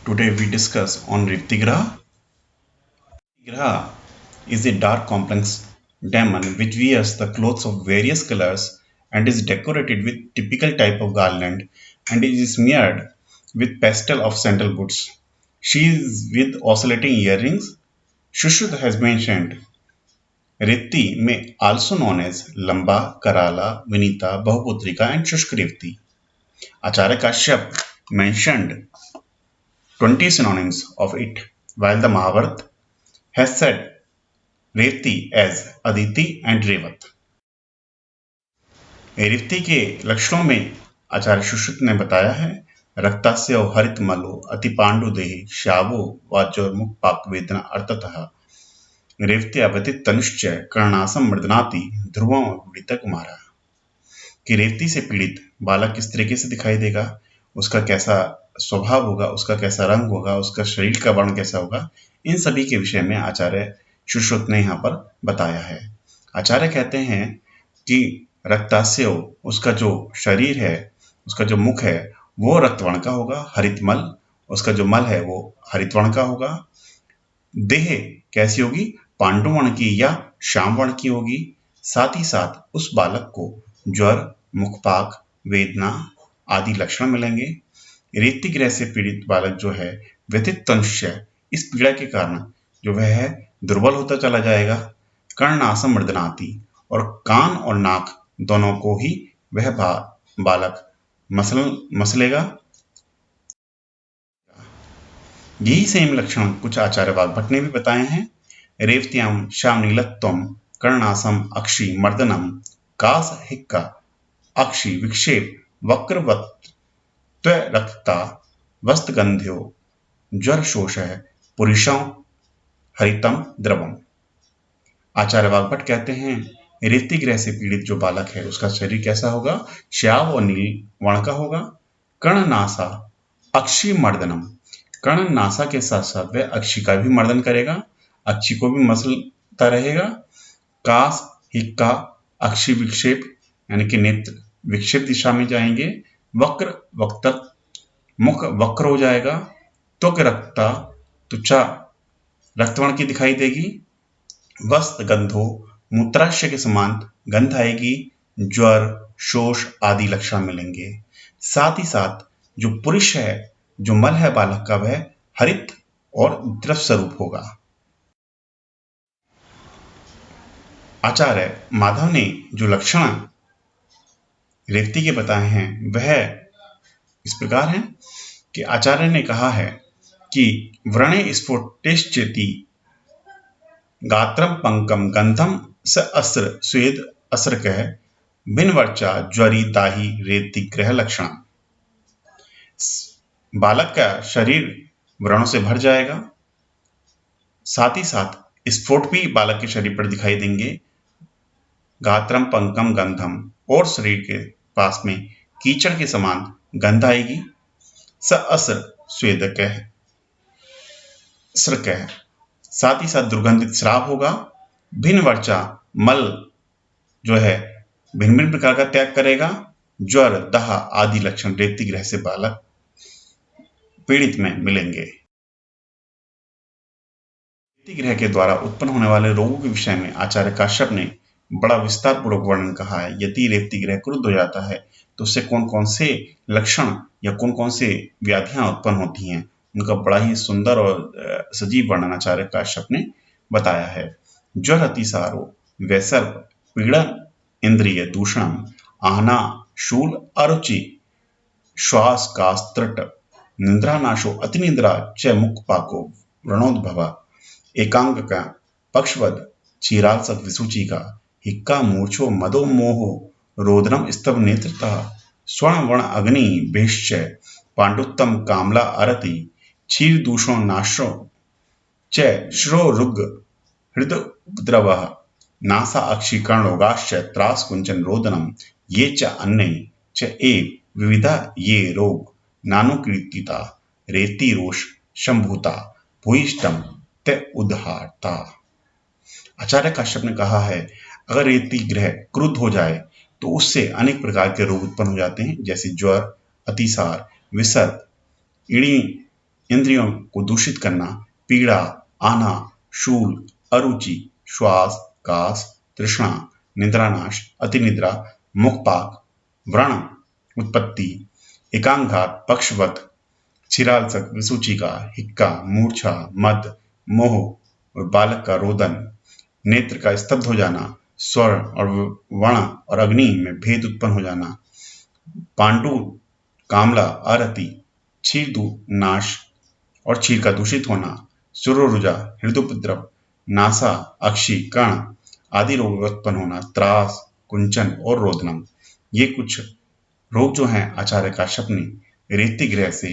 Today we discuss on Riftigraha. Riftigraha is a dark complex demon which wears the clothes of various colors and is decorated with typical type of garland and is smeared with pastel of sandalwoods. She is with oscillating earrings. Shushruta has mentioned Rifti may also known as Lamba, Karala, Vinita, Bahuputrika and Shushk Rifti. Acharya Kashyap mentioned 20 synonyms of it, while the Mahabharata has said Revati as Aditi and Revata. Revati के लक्षणों में आचार्य सुश्रुत ने बताया है रक्तास्यो हरित मलो अति पांडु देहि श्यावो वाचोर्मुख पाक वेदना अर्थतः रेवती अवतित तनुश्च कर्णासम मृदनाति ध्रुवम पीड़ित कुमारा। कि रेवती से पीड़ित बालक किस तरीके से दिखाई देगा, उसका कैसा स्वभाव होगा, उसका कैसा रंग होगा, उसका शरीर का वर्ण कैसा होगा, इन सभी के विषय में आचार्य सुश्रुत ने यहाँ पर बताया है। आचार्य कहते हैं कि रक्तास्यो उसका जो शरीर है, उसका जो मुख है वो रक्तवर्ण का होगा, हरितमल उसका जो मल है वो हरितवर्ण का होगा। देह कैसी होगी, पांडुवर्ण की या श्यामवर्ण की होगी। साथ ही साथ उस बालक को ज्वर, मुखपाक, वेदना आदि लक्षण मिलेंगे। रेवती ग्रह से पीड़ित बालक जो है व्यथित तनुष्य, इस पीड़ा के कारण जो वह है दुर्बल होता चला जाएगा। कर्णासम मृदनाति और कान और नाक दोनों को ही वह बालक मसलेगा। यही सेम लक्षण कुछ आचार्य वाग्भट ने भी बताए हैं। रेवत्याम श्याम नीलत्वम कर्णासम अक्षि मर्दनम कास हिक्का अक्षि विक्षेप वक्रवत त्वरक्ता वस्त्रगंध्यो ज्वर शोष पुरुषों हरितम द्रवम। आचार्य वाग्भट कहते हैं रेवती ग्रह से पीड़ित जो बालक है उसका शरीर कैसा होगा, श्याव और नील वर्ण का होगा। कर्णनासा अक्षि मर्दनम, कर्ण नासा के साथ साथ वह अक्षि का भी मर्दन करेगा, अक्षि को भी मसलता रहेगा। कास हिक्का अक्षि विक्षेप यानी कि नेत्र विक्षेप दिशा में जाएंगे। वक्र वक्तक मुख वक्र हो जाएगा। त्वक रक्ता त्वचा रक्तवर्ण की दिखाई देगी। वस्त्र गंधो मूत्राशय के समान गंध आएगी। ज्वर शोष आदि लक्षण मिलेंगे। साथ ही साथ जो पुरुष है, जो मल है बालक का, वह हरित और द्रव स्वरूप होगा। आचार्य माधव ने जो लक्षण रेवती के बताए हैं वह इस प्रकार हैं कि आचार्य ने कहा है कि व्रणे स्फुटेश्चेति गात्रम पंकम गंधम स अस्र स्वेद अस्र कह भिन्नवर्चा ज्वरी दाही रेवती ग्रह लक्षण। बालक का शरीर व्रणों से भर जाएगा। साथ ही साथ स्फोट भी बालक के शरीर पर दिखाई देंगे। गात्रम पंकम गंधम और शरीर के पास में कीचड़ के समान गंध आएगी। स अस्र स्वेदकः स्रकः, साथ ही साथ दुर्गंधित श्राव होगा। भिन्न वर्चा मल जो है भिन्न भिन्न प्रकार का त्याग करेगा। ज्वर दाह आदि लक्षण रेवती ग्रह से बालक पीड़ित में मिलेंगे। रेवती ग्रह के द्वारा उत्पन्न होने वाले रोगों के विषय में आचार्य काश्यप ने बड़ा विस्तार पूर्वक वर्णन कहा है। यदि रेवती ग्रह क्रुद्ध हो जाता है तो उससे कौन कौन से लक्षण या कौन कौन से व्याधियां उत्पन्न होती हैं, उनका बड़ा ही सुंदर और सजीव वर्णन आचार्य काश्यप ने बताया है। ज्वर अतिसारो वैसर्प पीड़न इंद्रिय दूषणम आहना शूल अरुचि श्वास कास्त्रट निद्रानाशो अतिनिद्रा च मुखपाको व्रणोद्भव एकांग का पक्षवद क्षीरासक विसूचि का हिक्का मूर्छो मदो मोहो रोदनम स्तव नेत्रता स्वर्ण वर्ण अग्नि बेश्च पांडुत्तम कामला अरति क्षीर दूषो नाशो च श्रो रुग हृद उपद्रवः नासा अक्षि कर्णोगाश्च त्रास कुंचन रोदनम ये च अन्य च एव विविधा ये रोग नानुकीर्तिता रेती रोष शंभूता भूयिष्टम ते उद्धारता। आचार्य काश्यप ने कहा है अगर रेवती ग्रह क्रुद्ध हो जाए तो उससे अनेक प्रकार के रोग उत्पन्न हो जाते हैं, जैसे ज्वर, अतिसार, विसर्प, इड़ी इंद्रियों को दूषित करना, पीड़ा, आना, शूल, अरुचि, श्वास, कास, तृष्णा, निद्रानाश, अतिनिद्रा, मुखपाक, व्रण उत्पत्ति, एकांघात, पक्षवत, छिरालसक, विसूचिका, हिक्का, मूर्छा, मद, मोह और बालक का रोदन, नेत्र का स्तब्ध हो जाना, स्वर और वर्ण और अग्नि में भेद उत्पन्न हो जाना, पांडु, कामला, अरति, क्षीर नाश और क्षीर का दूषित होना, सुररुजा, हृदयोपद्रव, नासा, अक्षी, कण आदि रोग उत्पन्न होना, त्रास, कुंचन और रोदनम। ये कुछ रोग जो हैं आचार्य काश्यप ने रेती ग्रह से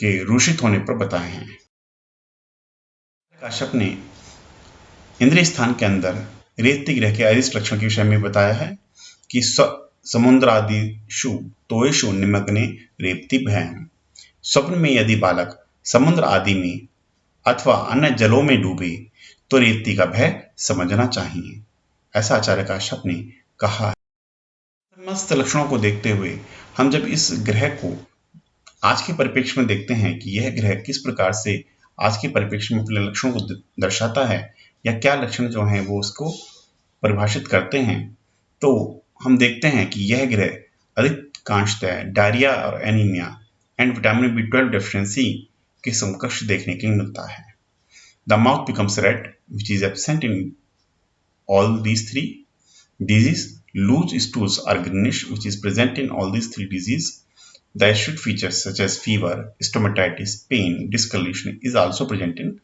के रूषित होने पर बताए हैं। काश्यप ने इंद्रिय स्थान के अंदर रेती ग्रह के अरिष्ट लक्षण के विषय में बताया है कि समुद्रादिषु तोयेषु निमग्ने रेप्ति भयम्। स्वप्न में यदि बालक समुद्र आदि में अथवा अन्य जलों में डूबे तो रेप्ति का भय समझना चाहिए, ऐसा आचार्य काश्यप ने कहा है। समस्त लक्षणों को देखते हुए हम जब इस ग्रह को आज के परिप्रेक्ष्य में देखते हैं कि यह ग्रह किस प्रकार से आज के परिप्रेक्ष्य में अपने लक्षणों को दर्शाता है या क्या लक्षण जो हैं वो उसको परिभाषित करते हैं, तो हम देखते हैं कि यह ग्रह अधिकांशतः डायरिया और anaemia and vitamin B12 deficiency के समकक्ष देखने के लिए मिलता है। The mouth becomes red which is absent in all these three diseases. Loose stools are greenish which is present in all these three diseases. The acute features such as fever, stomatitis, pain, discoloration is also present in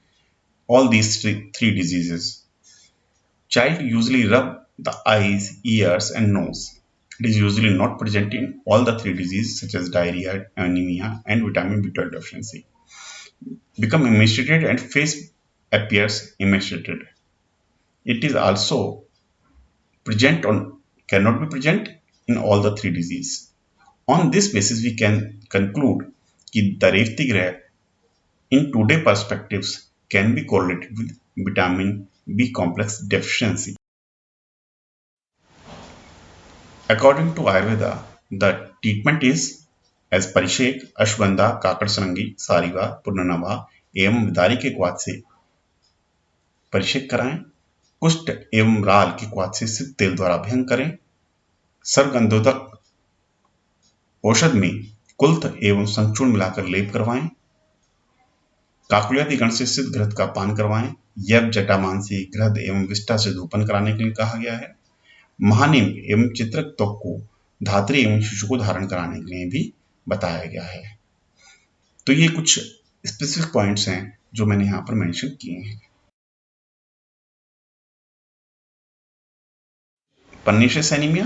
all these three diseases. Child usually rub the eyes, ears and nose. It is usually not present in all the three diseases such as diarrhea, anemia and vitamin B12 deficiency. Become emaciated and face appears emaciated. It is also cannot be present in all the three diseases. On this basis, we can conclude that the Revti Grah in today's perspectives can be correlated with vitamin B complex deficiency. According to Ayurveda, the treatment is as परिषेक, अश्वगंधा, काकड़सरंगी, सारिवा, पुनर्नवा एवं विदारी के क्वाथ से परिषेक कराएं, कुष्ठ एवं राल के क्वाथ से सिद्ध तेल द्वारा अभ्यंग करें, सर्वगंधोदक औषध में कुल्थ एवं संचूर्ण मिलाकर लेप करवाएं, काकुल्यादि गण से सिद्ध घृत का पान करवाएं, यव, जटामांसी, घृत एवं विष्ठा से धूपन कराने के लिए कहा गया है। महानीम एवं चित्रक त्वक को धात्री एवं शिशु को धारण कराने के लिए भी बताया गया है। तो ये कुछ स्पेसिफिक पॉइंट्स हैं जो मैंने यहाँ पर मेंशन किए हैं। Pernicious anemia.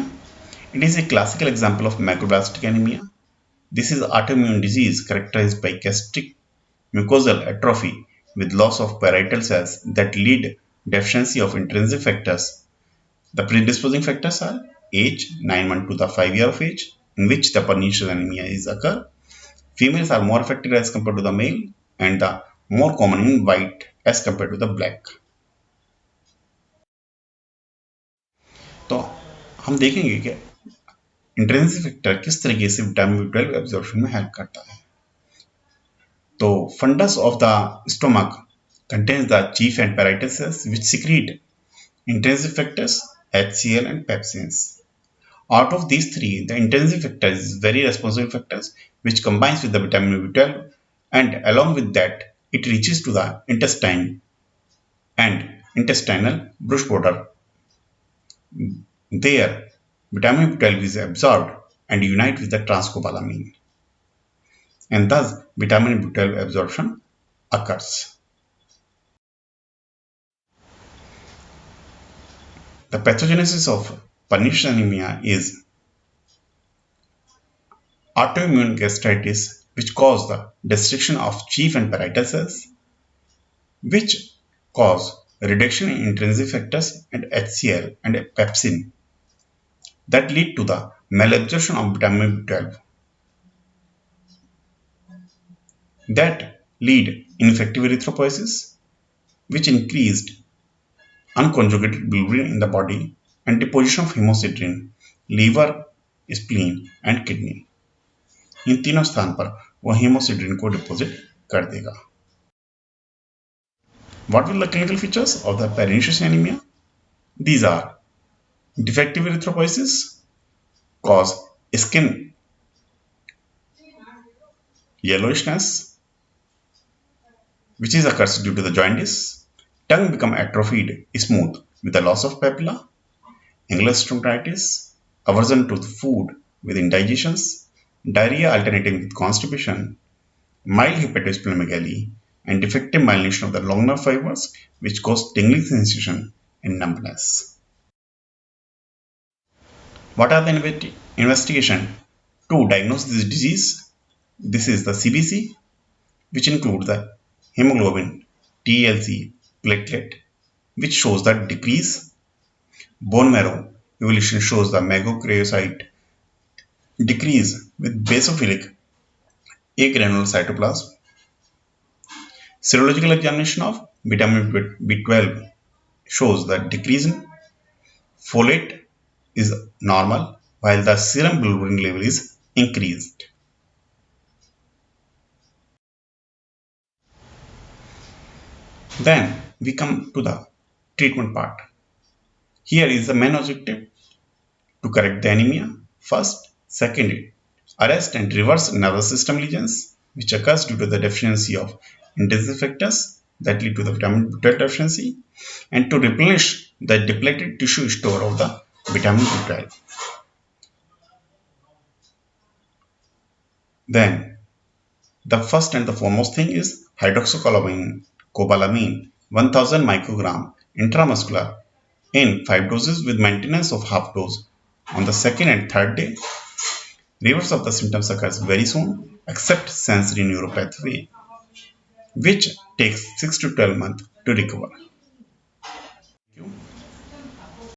It is a classical example of macroblastic anemia. This is autoimmune disease characterized by gastric mucosal atrophy with loss of parietal cells that lead deficiency of intrinsic factors. The predisposing factors are age, 9 months to the 5 year of age, in which the pernicious anemia is occur. Females are more affected as compared to the male, and the more common in white as compared to the black. तो हम देखेंगे कि intrinsic factor किस तरीके से vitamin B12 absorption में help करता है। तो fundus of the stomach contains the chief and parietal cells which secrete intrinsic factors HCl and pepsins. Out of these three, the intrinsic factor is very responsible factors which combines with the vitamin B12, and along with that it reaches to the intestine and intestinal brush border. There, vitamin B12 is absorbed and unite with the transcobalamin, and thus vitamin B12 absorption occurs. The pathogenesis of pernicious anemia is autoimmune gastritis, which cause the destruction of chief and parietal cells, which cause reduction in intrinsic factors and HCl and pepsin that lead to the malabsorption of vitamin B12, that lead ineffective erythropoiesis, which increased unconjugated bilirubin in the body and deposition of hemosidrin, liver, spleen and kidney. इन तीनों स्थान पर वह हेमोसिड्रिन को deposit कर देगा। What will the clinical features of the pernicious anemia? These are defective erythropoiesis, cause skin yellowishness, which is occurs due to the jaundice. Tongue become atrophied, smooth with the loss of papilla, angular stomatitis, aversion to food with indigestions, diarrhea alternating with constipation, mild hepatosplenomegaly, and defective myelination of the long nerve fibers, which cause tingling sensation and numbness. What are the investigation to diagnose this disease? This is the CBC, which include the hemoglobin, TLC, platelet, which shows the decrease. Bone marrow evolution shows the megakaryocyte decrease with basophilic agranulocytoplasm. Serological examination of vitamin B12 shows the decrease in folate is normal while the serum bilirubin level is increased. Then we come to the treatment part. Here is the main objective to correct the anemia. First, second, arrest and reverse nervous system lesions which occurs due to the deficiency of intrinsic factors that lead to the vitamin B12 deficiency, and to replenish the depleted tissue store of the vitamin B12. Then the first and the foremost thing is hydroxycobalamin 1000 microgram intramuscular in 5 doses with maintenance of half dose on the second and third day. Reverse of the symptoms occurs very soon, except sensory neuropathy, which takes 6 to 12 months to recover.